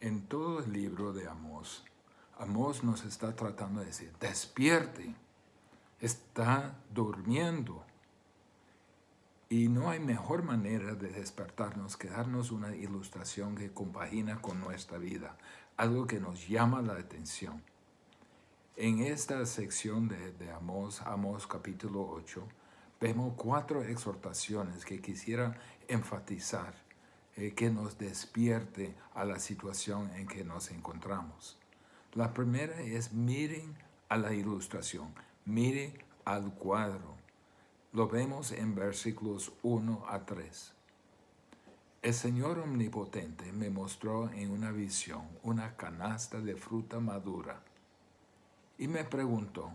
En todo el libro de Amós, Amós nos está tratando de decir, despierte, está durmiendo. Y no hay mejor manera de despertarnos que darnos una ilustración que compagina con nuestra vida, algo que nos llama la atención. En esta sección de Amós, Amós capítulo 8, vemos 4 exhortaciones que quisiera enfatizar, que nos despierte a la situación en que nos encontramos. La primera es miren a la ilustración, miren al cuadro. Lo vemos en versículos 1 a 3. El Señor Omnipotente me mostró en una visión una canasta de fruta madura y me preguntó,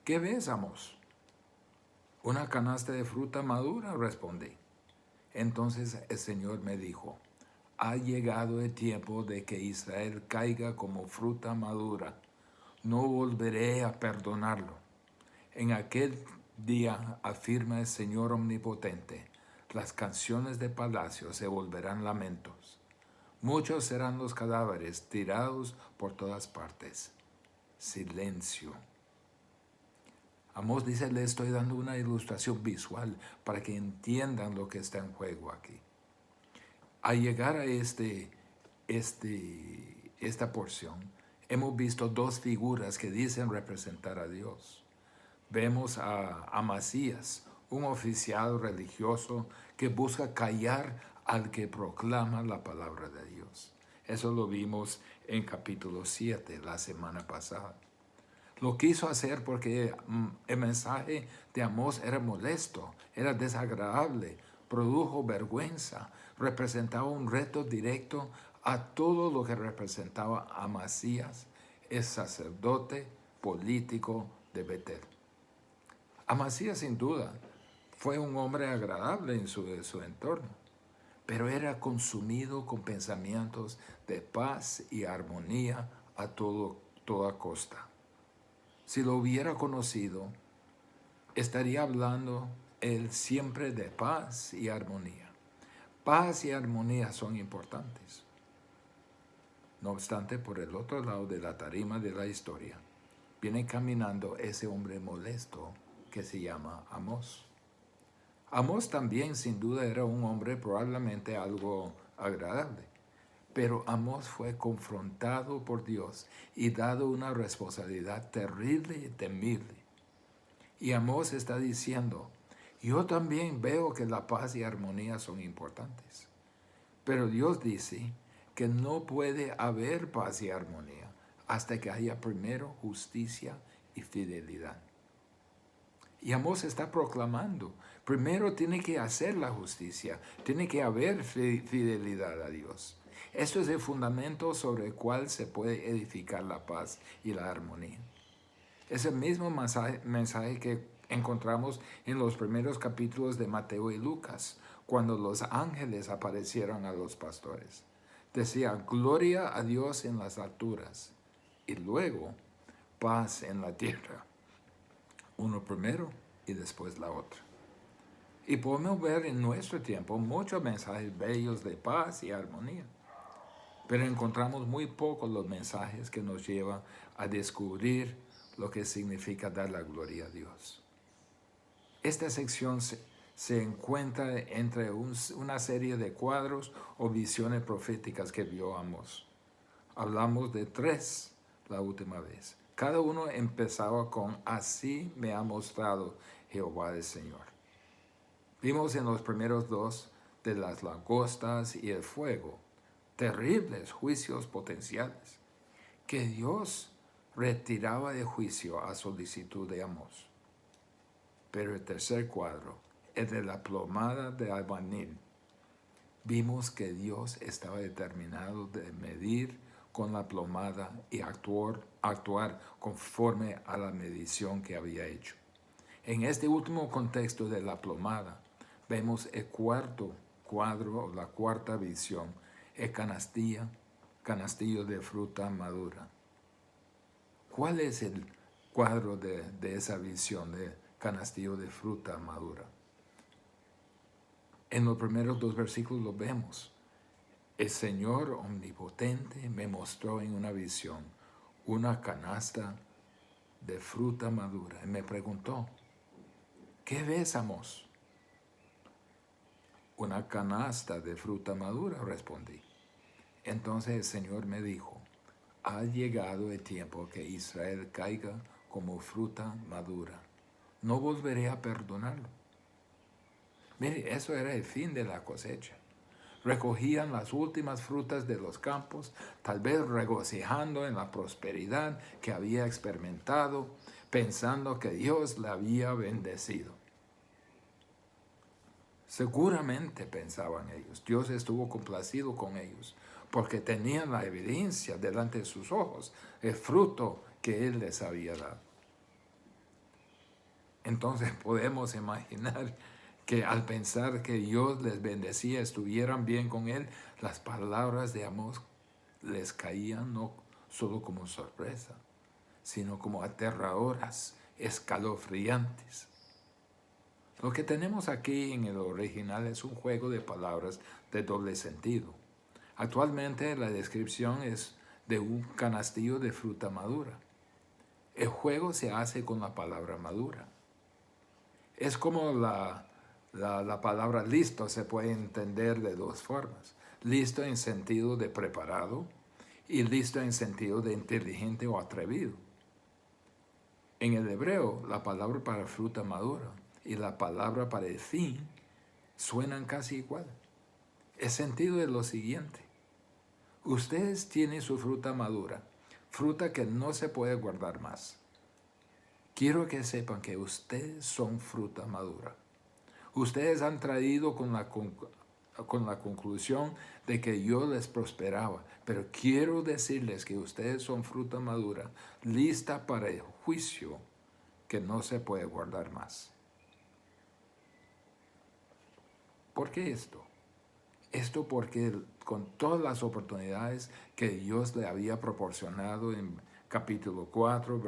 ¿qué ves, Amós? Una canasta de fruta madura, respondí. Entonces el Señor me dijo, ha llegado el tiempo de que Israel caiga como fruta madura. No volveré a perdonarlo. En aquel día, afirma el Señor Omnipotente, las canciones de palacio se volverán lamentos. Muchos serán los cadáveres tirados por todas partes. Silencio. Amós dice, le estoy dando una ilustración visual para que entiendan lo que está en juego aquí. Al llegar a esta porción, hemos visto 2 figuras que dicen representar a Dios. Vemos a Amasías, un oficial religioso que busca callar al que proclama la palabra de Dios. Eso lo vimos en capítulo 7, la semana pasada. Lo quiso hacer porque el mensaje de Amós era molesto, era desagradable, produjo vergüenza, representaba un reto directo a todo lo que representaba Amasías, el sacerdote político de Betel. Amasías sin duda fue un hombre agradable en su entorno, pero era consumido con pensamientos de paz y armonía a toda costa. Si lo hubiera conocido, estaría hablando él siempre de paz y armonía. Paz y armonía son importantes. No obstante, por el otro lado de la tarima de la historia, viene caminando ese hombre molesto que se llama Amós. Amós también sin duda era un hombre probablemente algo agradable, pero Amós fue confrontado por Dios y dado una responsabilidad terrible y temible. Y Amós está diciendo, yo también veo que la paz y armonía son importantes, pero Dios dice que no puede haber paz y armonía hasta que haya primero justicia y fidelidad. Y Amós está proclamando, primero tiene que hacer la justicia, tiene que haber fidelidad a Dios. Esto es el fundamento sobre el cual se puede edificar la paz y la armonía. Es el mismo mensaje que encontramos en los primeros capítulos de Mateo y Lucas, cuando los ángeles aparecieron a los pastores. Decía, gloria a Dios en las alturas, y luego paz en la tierra. Uno primero y después la otra. Y podemos ver en nuestro tiempo muchos mensajes bellos de paz y armonía, pero encontramos muy pocos los mensajes que nos llevan a descubrir lo que significa dar la gloria a Dios. Esta sección se encuentra entre una serie de cuadros o visiones proféticas que vio Amós. Hablamos de 3 la última vez. Cada uno empezaba con, así me ha mostrado Jehová el Señor. Vimos en los primeros 2 de las langostas y el fuego, terribles juicios potenciales, que Dios retiraba de juicio a solicitud de Amós. Pero el tercer cuadro, el de la plomada de albañil, vimos que Dios estaba determinado de medir con la plomada y actuar conforme a la medición que había hecho. En este último contexto de la plomada, vemos el cuarto cuadro, la cuarta visión, el canastillo de fruta madura. ¿Cuál es el cuadro de esa visión de canastillo de fruta madura? En los primeros 2 versículos lo vemos. El Señor omnipotente me mostró en una visión una canasta de fruta madura y me preguntó, ¿qué ves, Amós? Una canasta de fruta madura, respondí. Entonces el Señor me dijo, ha llegado el tiempo que Israel caiga como fruta madura. No volveré a perdonarlo. Mire, eso era el fin de la cosecha. Recogían las últimas frutas de los campos, tal vez regocijando en la prosperidad que había experimentado, pensando que Dios le había bendecido. Seguramente, pensaban ellos, Dios estuvo complacido con ellos, porque tenían la evidencia delante de sus ojos, el fruto que Él les había dado. Entonces podemos imaginar que al pensar que Dios les bendecía, estuvieran bien con Él, las palabras de Amós les caían no solo como sorpresa, sino como aterradoras, escalofriantes. Lo que tenemos aquí en el original es un juego de palabras de doble sentido. Actualmente la descripción es de un canastillo de fruta madura. El juego se hace con la palabra madura. Es como la palabra listo se puede entender de dos formas. Listo en sentido de preparado y listo en sentido de inteligente o atrevido. En el hebreo, la palabra para fruta madura y la palabra para el fin suenan casi igual. El sentido es lo siguiente. Ustedes tienen su fruta madura, fruta que no se puede guardar más. Quiero que sepan que ustedes son fruta madura. Ustedes han traído con la conclusión de que yo les prosperaba, pero quiero decirles que ustedes son fruta madura, lista para el juicio que no se puede guardar más. ¿Por qué esto? Esto porque con todas las oportunidades que Dios le había proporcionado en capítulo 4,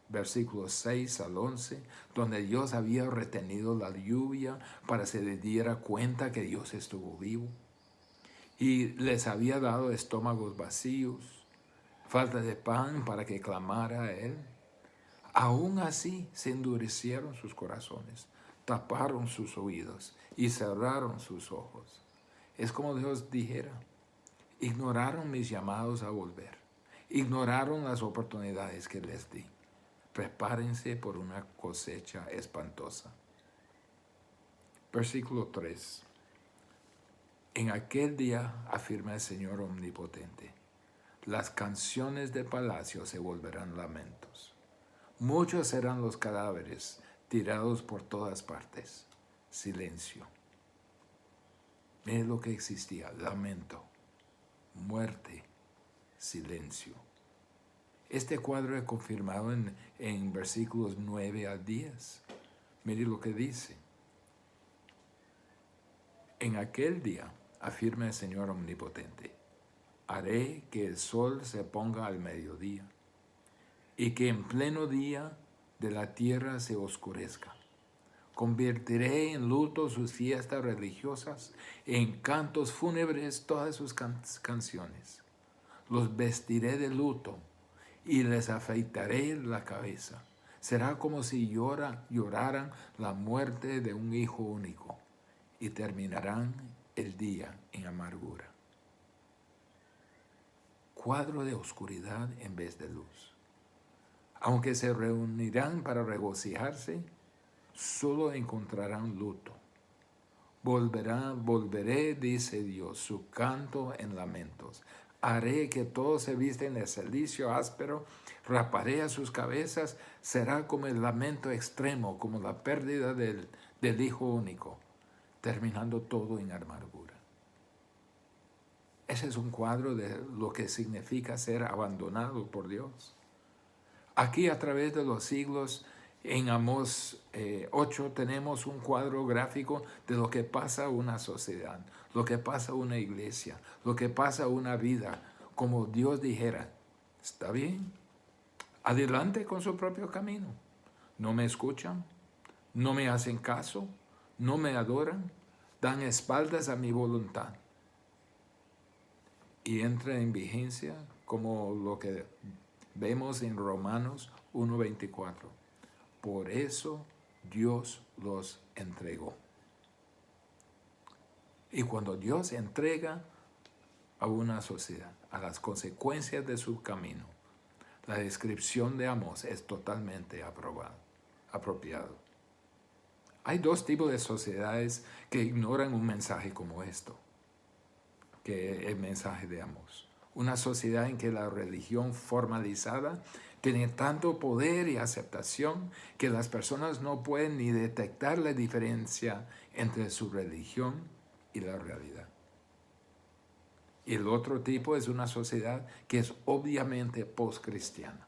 versículos 6 al 11, donde Dios había retenido la lluvia para que se diera cuenta que Dios estuvo vivo, y les había dado estómagos vacíos, falta de pan para que clamara a Él. Aún así se endurecieron sus corazones, taparon sus oídos y cerraron sus ojos. Es como Dios dijera, ignoraron mis llamados a volver, ignoraron las oportunidades que les di. Prepárense por una cosecha espantosa. Versículo 3. En aquel día, afirma el Señor omnipotente, las canciones de palacio se volverán lamentos. Muchos serán los cadáveres tirados por todas partes. Silencio. Miren lo que existía: lamento, muerte, silencio. Este cuadro es confirmado en versículos 9 a 10. Mire lo que dice. En aquel día, afirma el Señor omnipotente, haré que el sol se ponga al mediodía y que en pleno día de la tierra se oscurezca. Convertiré en luto sus fiestas religiosas, en cantos fúnebres todas sus canciones. Los vestiré de luto y les afeitaré la cabeza. Será como si lloraran la muerte de un hijo único y terminarán el día en amargura. Cuadro de oscuridad en vez de luz. Aunque se reunirán para regocijarse, solo encontrarán luto. Volveré, dice Dios, su canto en lamentos. Haré que todos se visten de cilicio áspero, raparé a sus cabezas, será como el lamento extremo, como la pérdida del hijo único, terminando todo en amargura. Ese es un cuadro de lo que significa ser abandonado por Dios. Aquí, a través de los siglos, en Amós 8 tenemos un cuadro gráfico de lo que pasa a una sociedad, lo que pasa a una iglesia, lo que pasa a una vida, como Dios dijera, está bien, adelante con su propio camino. No me escuchan, no me hacen caso, no me adoran, dan espaldas a mi voluntad. y entra en vigencia como lo que vemos en Romanos 1:24. Por eso Dios los entregó. Y cuando Dios entrega a una sociedad, a las consecuencias de su camino, la descripción de Amós es totalmente apropiado. Hay dos tipos de sociedades que ignoran un mensaje como esto, que es el mensaje de Amós. Una sociedad en que la religión formalizada tiene tanto poder y aceptación que las personas no pueden ni detectar la diferencia entre su religión y la realidad. Y el otro tipo es una sociedad que es obviamente postcristiana.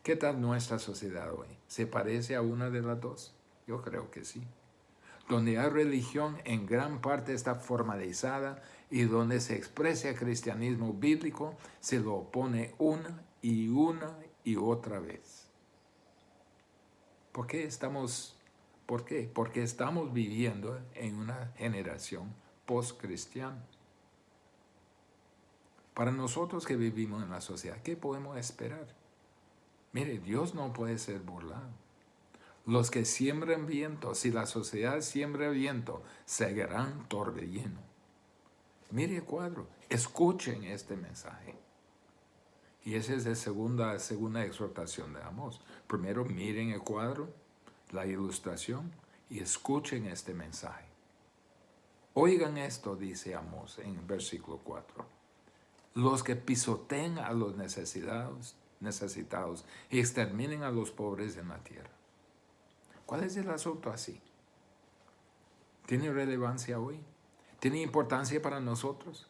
¿Qué tal nuestra sociedad hoy? ¿Se parece a una de las dos? Yo creo que sí. Donde hay religión en gran parte está formalizada y donde se expresa el cristianismo bíblico, se lo opone una y otra vez. ¿Por qué? Porque estamos viviendo en una generación postcristiana. Para nosotros que vivimos en la sociedad, ¿qué podemos esperar? Mire, Dios no puede ser burlado. Los que siembran viento, si la sociedad siembra viento, segarán torbellino. Mire el cuadro, escuchen este mensaje. Y esa es la segunda exhortación de Amós. Primero, miren el cuadro, la ilustración, y escuchen este mensaje. Oigan esto, dice Amós en el versículo 4. Los que pisoteen a los necesitados y exterminen a los pobres en la tierra. ¿Cuál es el asunto así? ¿Tiene relevancia hoy? ¿Tiene importancia para nosotros?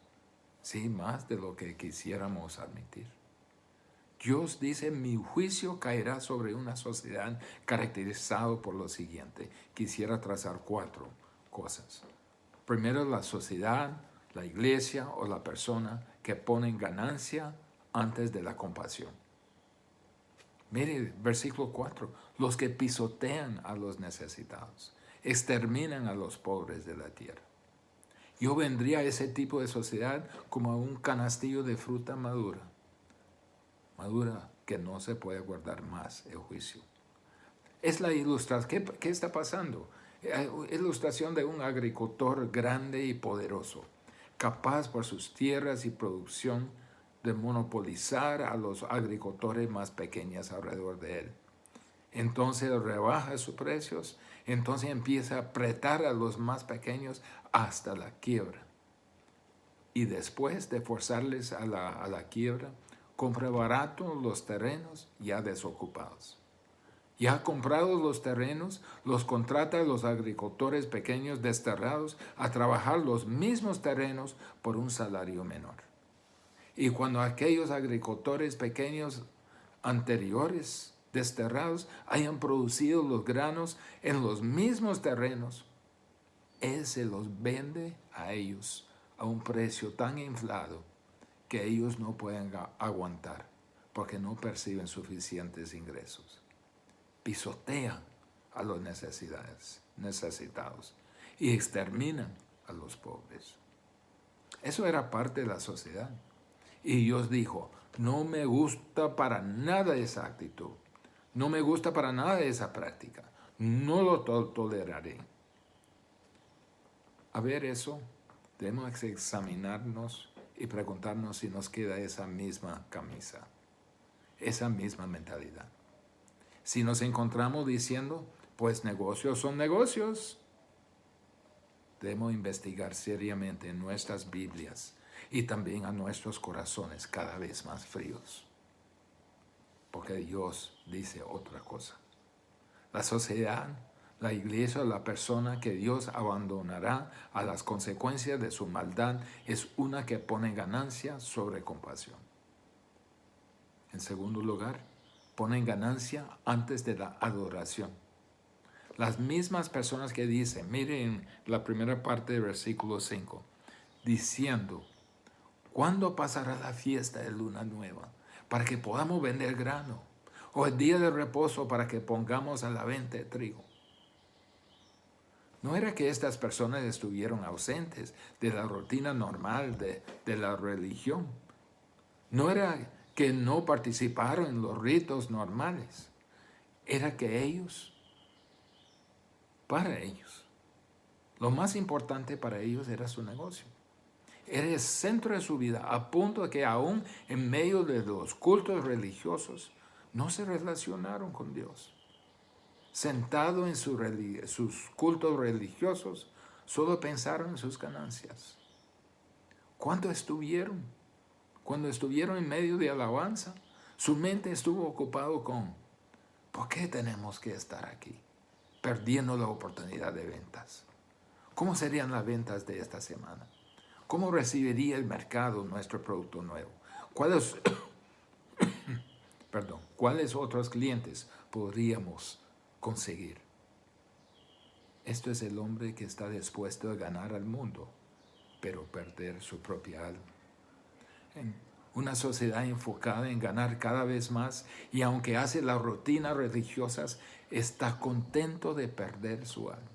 Sí, más de lo que quisiéramos admitir. Dios dice, mi juicio caerá sobre una sociedad caracterizada por lo siguiente. Quisiera trazar 4 cosas. Primero, la sociedad, la iglesia o la persona que ponen ganancia antes de la compasión. Mire, versículo 4. Los que pisotean a los necesitados, exterminan a los pobres de la tierra. Yo vendría a ese tipo de sociedad como a un canastillo de fruta madura que no se puede guardar más el juicio. Es la ilustración. ¿Qué está pasando? Ilustración de un agricultor grande y poderoso, capaz por sus tierras y producción de monopolizar a los agricultores más pequeños alrededor de él. Entonces rebaja sus precios, entonces empieza a apretar a los más pequeños hasta la quiebra. Y después de forzarles a la quiebra, compra barato los terrenos ya desocupados. Ya comprados los terrenos, los contrata a los agricultores pequeños desterrados a trabajar los mismos terrenos por un salario menor. Y cuando aquellos agricultores pequeños anteriores desterrados hayan producido los granos en los mismos terrenos, él se los vende a ellos a un precio tan inflado que ellos no pueden aguantar porque no perciben suficientes ingresos. Pisotean a los necesitados y exterminan a los pobres. Eso era parte de la sociedad. Y Dios dijo, no me gusta para nada esa actitud, no me gusta para nada esa práctica, no lo toleraré. A ver eso, debemos examinarnos y preguntarnos si nos queda esa misma camisa, esa misma mentalidad. Si nos encontramos diciendo, pues negocios son negocios, debemos investigar seriamente en nuestras Biblias y también a nuestros corazones cada vez más fríos. Porque Dios dice otra cosa. La sociedad, la iglesia o la persona que Dios abandonará a las consecuencias de su maldad es una que pone ganancia sobre compasión. En segundo lugar, ponen ganancia antes de la adoración. Las mismas personas que dicen, miren la primera parte del versículo 5, diciendo, ¿cuándo pasará la fiesta de luna nueva para que podamos vender grano? ¿O el día de reposo para que pongamos a la venta el trigo? No era que estas personas estuvieron ausentes de la rutina normal de la religión. No era que no participaron en los ritos normales. Era que para ellos, lo más importante para ellos era su negocio. Era el centro de su vida, a punto de que aún en medio de los cultos religiosos no se relacionaron con Dios. Sentado en sus cultos religiosos, solo pensaron en sus ganancias. Cuando estuvieron en medio de alabanza, su mente estuvo ocupado con, ¿por qué tenemos que estar aquí? Perdiendo la oportunidad de ventas. ¿Cómo serían las ventas de esta semana? ¿Cómo recibiría el mercado nuestro producto nuevo? ¿Cuáles otros clientes podríamos conseguir? Esto es el hombre que está dispuesto a ganar al mundo, pero perder su propia alma. En una sociedad enfocada en ganar cada vez más, y aunque hace las rutinas religiosas, está contento de perder su alma.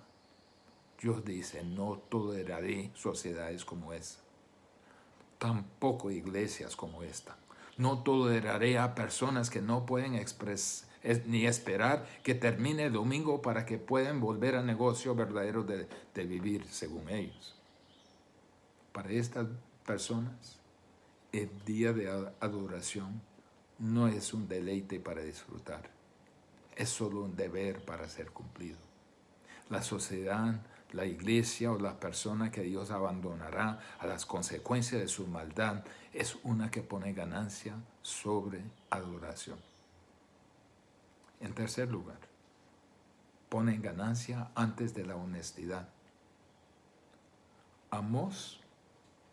Dios dice, no toleraré sociedades como esa, tampoco iglesias como esta. No toleraré a personas que no pueden ni esperar que termine el domingo para que puedan volver al negocio verdadero de vivir según ellos. Para estas personas, el día de adoración no es un deleite para disfrutar, es solo un deber para ser cumplido. La sociedad, la iglesia o la persona que Dios abandonará a las consecuencias de su maldad es una que pone ganancia sobre adoración. En tercer lugar, ponen ganancia antes de la honestidad. Amós,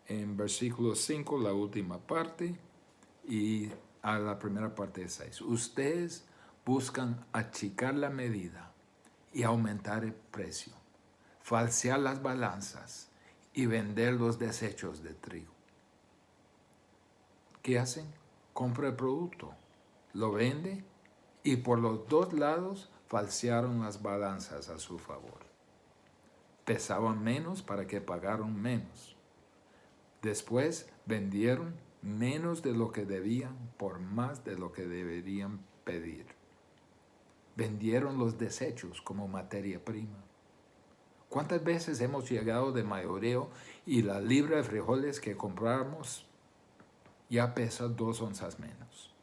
en versículo 5, la última parte, y a la primera parte de 6. Ustedes buscan achicar la medida y aumentar el precio, falsear las balanzas y vender los desechos de trigo. ¿Qué hacen? Compra el producto, lo vende y por los dos lados falsearon las balanzas a su favor. Pesaban menos para que pagaran menos. Después vendieron menos de lo que debían por más de lo que deberían pedir. Vendieron los desechos como materia prima. ¿Cuántas veces hemos llegado de mayoreo y la libra de frijoles que compramos ya pesa 2 onzas menos?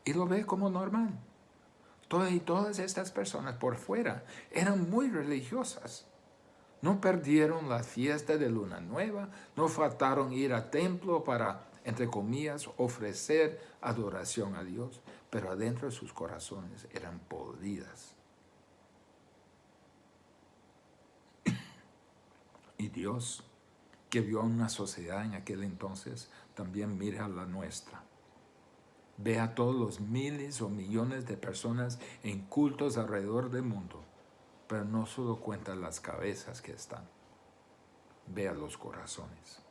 Y lo ve como normal. Todas estas personas por fuera eran muy religiosas. No perdieron la fiesta de Luna Nueva, no faltaron ir al templo para, entre comillas, ofrecer adoración a Dios, pero adentro de sus corazones eran podridas. Y Dios, que vio a una sociedad en aquel entonces, también mira a la nuestra. Ve a todos los miles o millones de personas en cultos alrededor del mundo, pero no solo cuenta las cabezas que están. Ve a los corazones.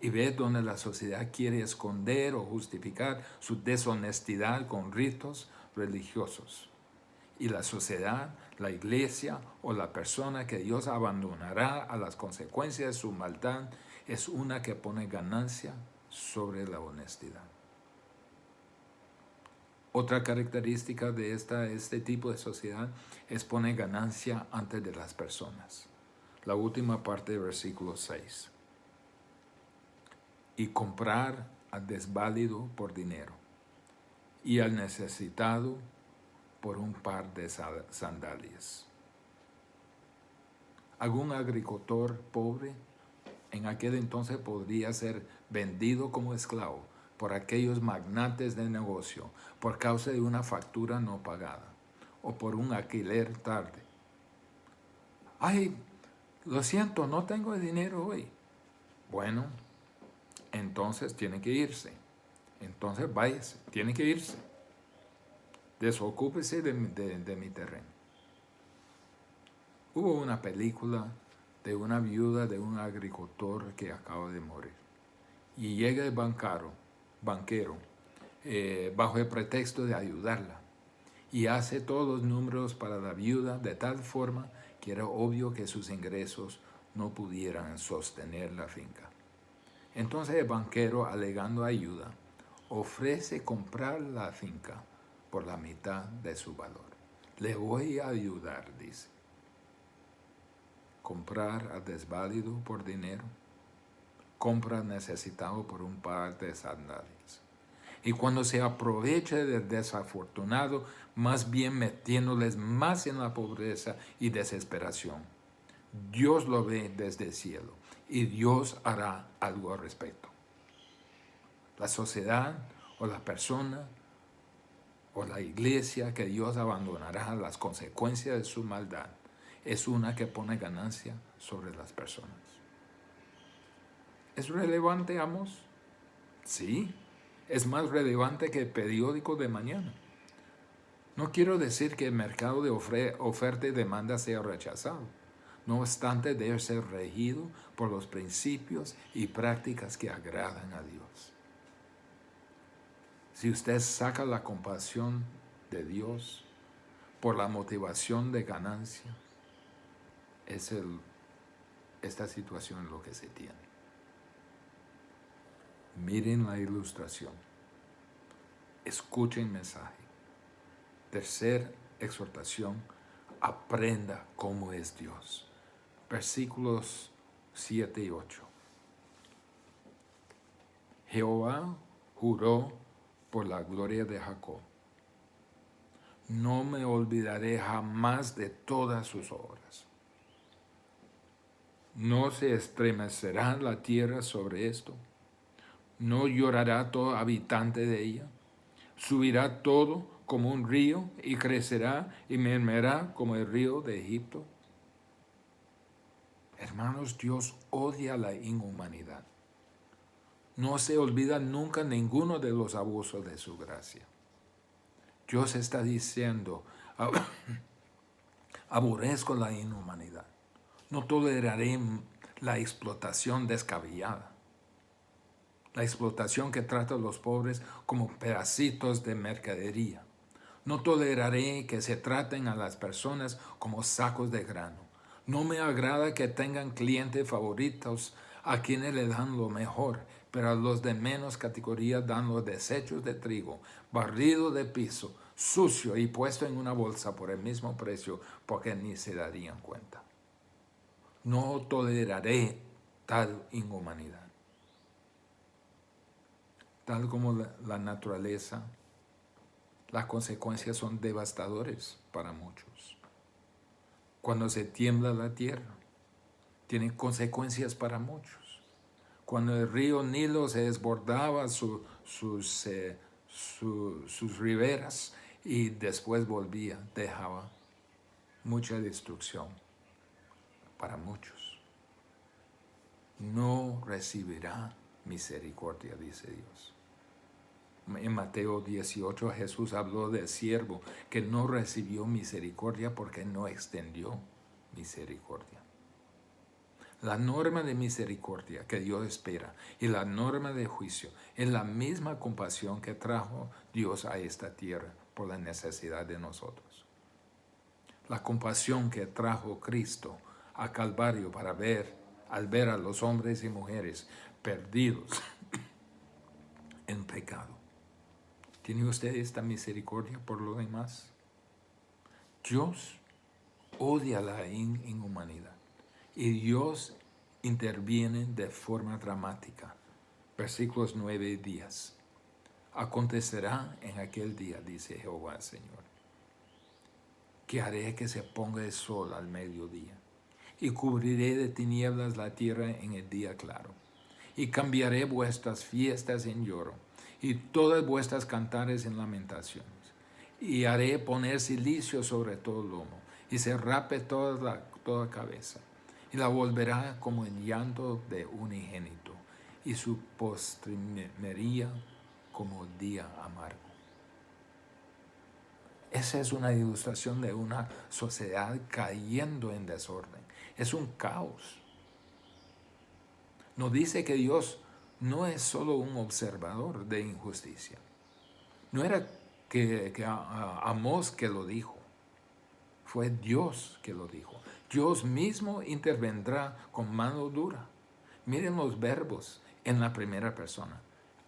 Y ve donde la sociedad quiere esconder o justificar su deshonestidad con ritos religiosos. Y la sociedad, la iglesia o la persona que Dios abandonará a las consecuencias de su maldad es una que pone ganancia sobre la honestidad. Otra característica de este tipo de sociedad es poner ganancia antes de las personas. La última parte del versículo 6. Y comprar al desválido por dinero y al necesitado por un par de sandalias. Algún agricultor pobre en aquel entonces podría ser vendido como esclavo por aquellos magnates de negocio por causa de una factura no pagada o por un alquiler tarde. Ay, lo siento, no tengo dinero hoy. Bueno, entonces tiene que irse. Entonces váyase, tiene que irse. Desocúpese de mi terreno. Hubo una película de una viuda de un agricultor que acaba de morir. Y llega el banquero, bajo el pretexto de ayudarla. y hace todos los números para la viuda de tal forma que era obvio que sus ingresos no pudieran sostener la finca. Entonces el banquero, alegando ayuda, ofrece comprar la finca por la mitad de su valor. Le voy a ayudar, dice. Comprar al desválido por dinero, compra al necesitado por un par de sandalias. Y cuando se aproveche del desafortunado, más bien metiéndoles más en la pobreza y desesperación. Dios lo ve desde el cielo y Dios hará algo al respecto. La sociedad o la persona o la iglesia que Dios abandonará las consecuencias de su maldad es una que pone ganancia sobre las personas. ¿Es relevante, Amos? Sí, es más relevante que el periódico de mañana. No quiero decir que el mercado de oferta y demanda sea rechazado. No obstante, debe ser regido por los principios y prácticas que agradan a Dios. Si usted saca la compasión de Dios por la motivación de ganancia, es esta situación lo que se tiene. Miren la ilustración. Escuchen el mensaje. Tercera exhortación, aprenda cómo es Dios. Versículos 7 y 8. Jehová juró por la gloria de Jacob: no me olvidaré jamás de todas sus obras. No se estremecerá la tierra sobre esto, no llorará todo habitante de ella. Subirá todo como un río y crecerá y mermará como el río de Egipto. Hermanos, Dios odia la inhumanidad. No se olvida nunca ninguno de los abusos de su gracia. Dios está diciendo, aborrezco la inhumanidad. No toleraré la explotación descabellada. La explotación que trata a los pobres como pedacitos de mercadería. No toleraré que se traten a las personas como sacos de grano. No me agrada que tengan clientes favoritos a quienes le dan lo mejor, pero a los de menos categoría dan los desechos de trigo, barrido de piso, sucio y puesto en una bolsa por el mismo precio, porque ni se darían cuenta. No toleraré tal inhumanidad. Tal como la naturaleza, las consecuencias son devastadoras para muchos. Cuando se tiembla la tierra, tiene consecuencias para muchos. Cuando el río Nilo se desbordaba sus riberas y después volvía, dejaba mucha destrucción para muchos. No recibirá misericordia, dice Dios. En Mateo 18 Jesús habló del siervo que no recibió misericordia porque no extendió misericordia. La norma de misericordia que Dios espera y la norma de juicio es la misma compasión que trajo Dios a esta tierra por la necesidad de nosotros. La compasión que trajo Cristo a Calvario al ver a los hombres y mujeres perdidos en pecado. ¿Tiene usted esta misericordia por lo demás? Dios odia la inhumanidad y Dios interviene de forma dramática. Versículos 9 y 10. Acontecerá en aquel día, dice Jehová el Señor, que haré que se ponga el sol al mediodía y cubriré de tinieblas la tierra en el día claro. Y cambiaré vuestras fiestas en lloro y todas vuestras cantares en lamentaciones. Y haré poner cilicio sobre todo lomo, y se rape toda cabeza, y la volverá como en llanto de unigénito, y su postrimería como día amargo. Esa es una ilustración de una sociedad cayendo en desorden. Es un caos. Nos dice que Dios no es solo un observador de injusticia. No era Amós que lo dijo. Fue Dios que lo dijo. Dios mismo intervendrá con mano dura. Miren los verbos en la primera persona.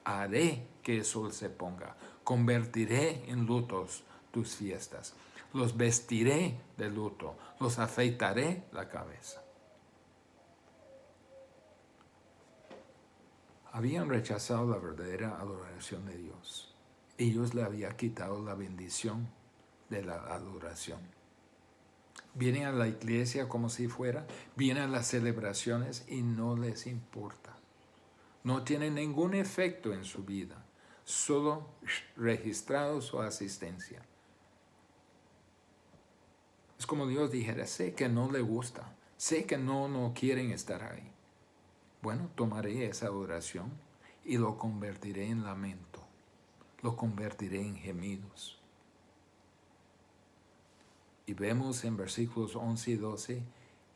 Haré que el sol se ponga. Convertiré en lutos tus fiestas. Los vestiré de luto. Los afeitaré la cabeza. Habían rechazado la verdadera adoración de Dios. Ellos le habían quitado la bendición de la adoración. Vienen a la iglesia como si fuera, vienen a las celebraciones y no les importa. No tienen ningún efecto en su vida, solo registrado su asistencia. Es como Dios dijera, sé que no le gusta, sé que no quieren estar ahí. Bueno, tomaré esa adoración y lo convertiré en lamento, lo convertiré en gemidos. Y vemos en versículos 11 y 12,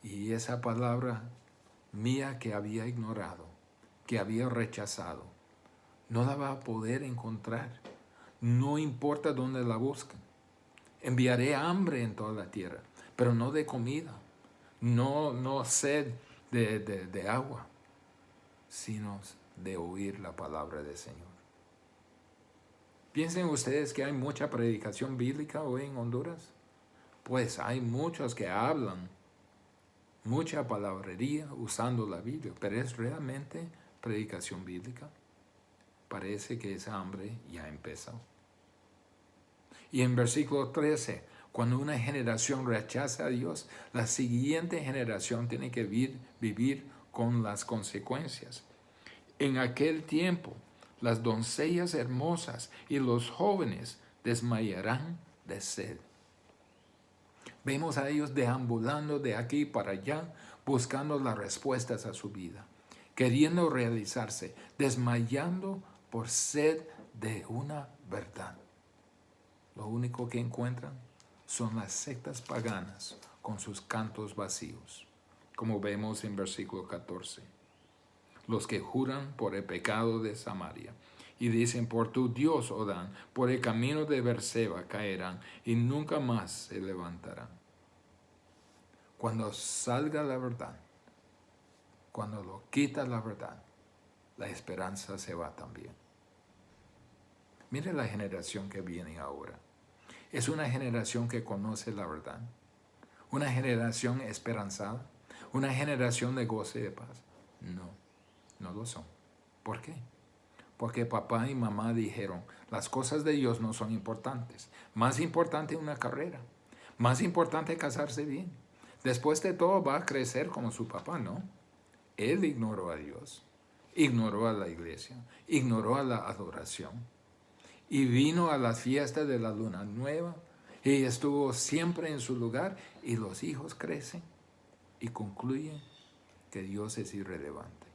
y esa palabra mía que había ignorado, que había rechazado, no la va a poder encontrar. No importa dónde la busquen. Enviaré hambre en toda la tierra, pero no de comida, no sed de agua, sino de oír la palabra del Señor. ¿Piensen ustedes que hay mucha predicación bíblica hoy en Honduras? Pues hay muchos que hablan mucha palabrería usando la Biblia, pero ¿es realmente predicación bíblica? Parece que esa hambre ya empezó. Y en versículo 13, cuando una generación rechaza a Dios, la siguiente generación tiene que vivir con las consecuencias. En aquel tiempo, las doncellas hermosas y los jóvenes desmayarán de sed. Vemos a ellos deambulando de aquí para allá, buscando las respuestas a su vida, queriendo realizarse, desmayando por sed de una verdad. Lo único que encuentran son las sectas paganas con sus cantos vacíos, como vemos en versículo 14. Los que juran por el pecado de Samaria y dicen, por tu Dios, oh Dan, por el camino de Beerseba caerán y nunca más se levantarán. Cuando salga la verdad, cuando lo quita la verdad, la esperanza se va también. Mire la generación que viene ahora. Es una generación que conoce la verdad, una generación esperanzada, una generación de goce y de paz. No lo son. ¿Por qué? Porque papá y mamá dijeron, las cosas de Dios no son importantes. Más importante una carrera, más importante casarse bien. Después de todo va a crecer como su papá, ¿no? Él ignoró a Dios, ignoró a la iglesia, ignoró a la adoración. Y vino a la fiesta de la luna nueva y estuvo siempre en su lugar y los hijos crecen y concluyen que Dios es irrelevante.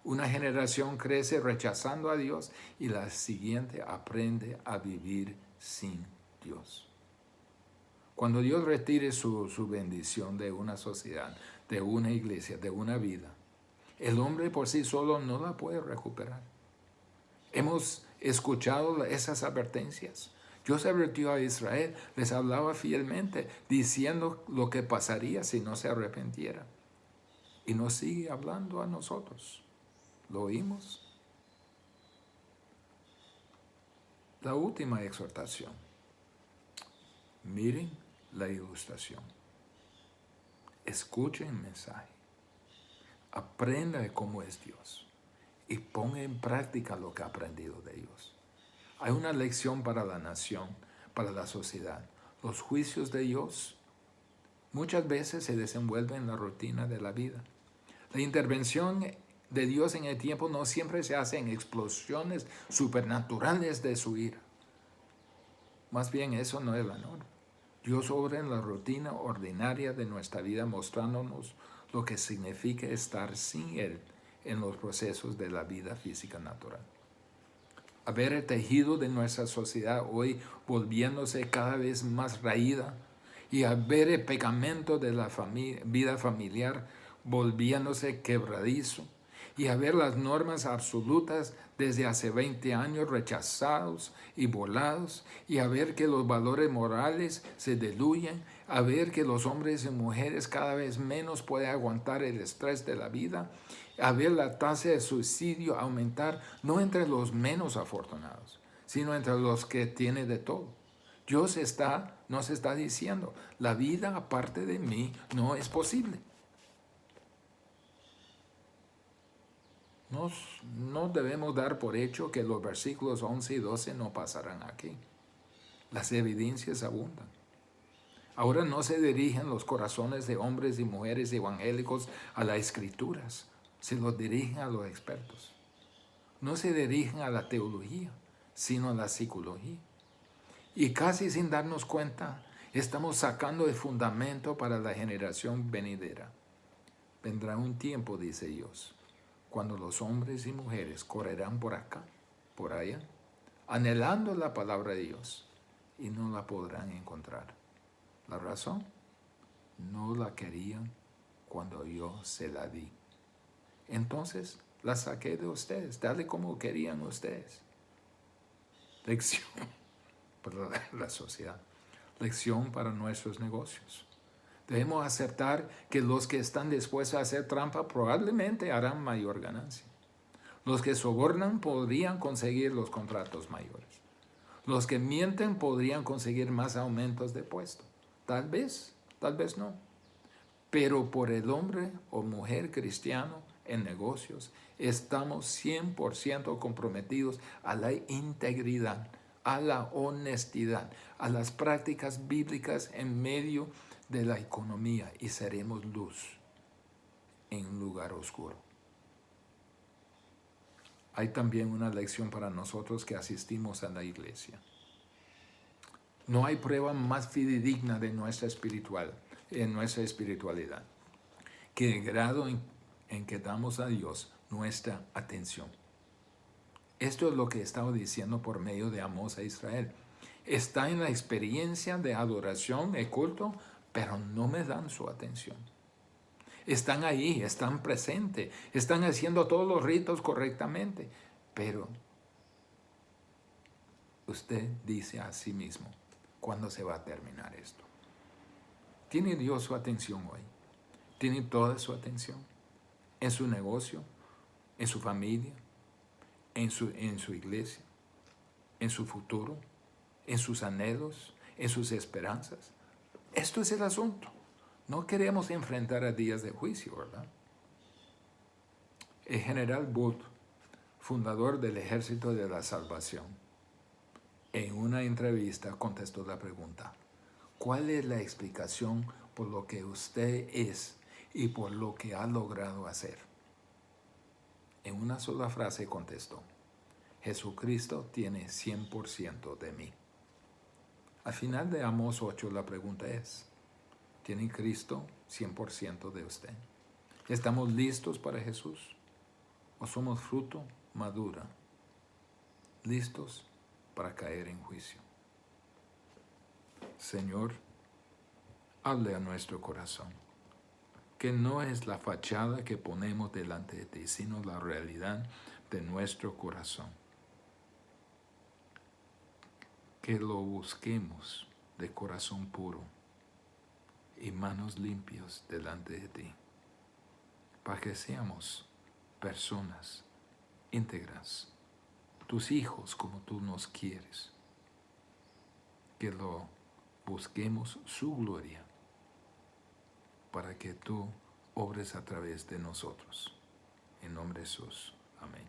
Una generación crece rechazando a Dios y la siguiente aprende a vivir sin Dios. Cuando Dios retire su bendición de una sociedad, de una iglesia, de una vida, el hombre por sí solo no la puede recuperar. Hemos escuchado esas advertencias. Dios advirtió a Israel, les hablaba fielmente, diciendo lo que pasaría si no se arrepintiera. Y nos sigue hablando a nosotros. ¿Lo oímos? La última exhortación. Miren la ilustración. Escuchen el mensaje. Aprenda de cómo es Dios. Y ponga en práctica lo que ha aprendido de Dios. Hay una lección para la nación, para la sociedad. Los juicios de Dios muchas veces se desenvuelven en la rutina de la vida. La intervención de Dios en el tiempo no siempre se hace en explosiones supernaturales de su ira. Más bien eso no es la norma. Dios obra en la rutina ordinaria de nuestra vida mostrándonos lo que significa estar sin Él en los procesos de la vida física natural. A ver el tejido de nuestra sociedad hoy volviéndose cada vez más raída y a ver el pegamento de la vida familiar volviéndose quebradizo y a ver las normas absolutas desde hace 20 años rechazados y volados, y a ver que los valores morales se diluyen, a ver que los hombres y mujeres cada vez menos pueden aguantar el estrés de la vida, a ver la tasa de suicidio aumentar, no entre los menos afortunados, sino entre los que tienen de todo. Dios nos está diciendo, la vida aparte de mí no es posible. No debemos dar por hecho que los versículos 11 y 12 no pasarán aquí. Las evidencias abundan. Ahora no se dirigen los corazones de hombres y mujeres evangélicos a las escrituras, se los dirigen a los expertos. No se dirigen a la teología, sino a la psicología. Y casi sin darnos cuenta, estamos sacando el fundamento para la generación venidera. Vendrá un tiempo, dice Dios, cuando los hombres y mujeres correrán por acá, por allá, anhelando la palabra de Dios, y no la podrán encontrar. ¿La razón? No la querían cuando yo se la di. Entonces la saqué de ustedes, tal y como querían ustedes. Lección para la sociedad. Lección para nuestros negocios. Debemos aceptar que los que están dispuestos a hacer trampa probablemente harán mayor ganancia. Los que sobornan podrían conseguir los contratos mayores. Los que mienten podrían conseguir más aumentos de puesto. Tal vez no. Pero por el hombre o mujer cristiano en negocios, estamos 100% comprometidos a la integridad, a la honestidad, a las prácticas bíblicas en medio de la economía, y seremos luz en un lugar oscuro. Hay también una lección para nosotros que asistimos a la iglesia. No hay prueba más fidedigna de nuestra espiritualidad que el grado en que damos a Dios nuestra atención. Esto es lo que estaba diciendo por medio de Amós a Israel. Está en la experiencia de adoración y culto, pero no me dan su atención. Están ahí, están presentes, están haciendo todos los ritos correctamente, pero usted dice a sí mismo, ¿cuándo se va a terminar esto? ¿Tiene Dios su atención hoy? ¿Tiene toda su atención? ¿En su negocio? ¿En su familia? ¿En su iglesia? ¿En su futuro? ¿En sus anhelos? ¿En sus esperanzas? Esto es el asunto. No queremos enfrentar a días de juicio, ¿verdad? El general Booth, fundador del Ejército de la Salvación, en una entrevista contestó la pregunta: ¿cuál es la explicación por lo que usted es y por lo que ha logrado hacer? En una sola frase contestó: Jesucristo tiene 100% de mí. Al final de Amós 8 la pregunta es: ¿tiene Cristo 100% de usted? ¿Estamos listos para Jesús? ¿O somos fruto madura, listos para caer en juicio? Señor, hable a nuestro corazón, que no es la fachada que ponemos delante de ti, sino la realidad de nuestro corazón. Que lo busquemos de corazón puro y manos limpias delante de ti, para que seamos personas íntegras, tus hijos como tú nos quieres. Que lo busquemos su gloria, para que tú obres a través de nosotros. En nombre de Jesús. Amén.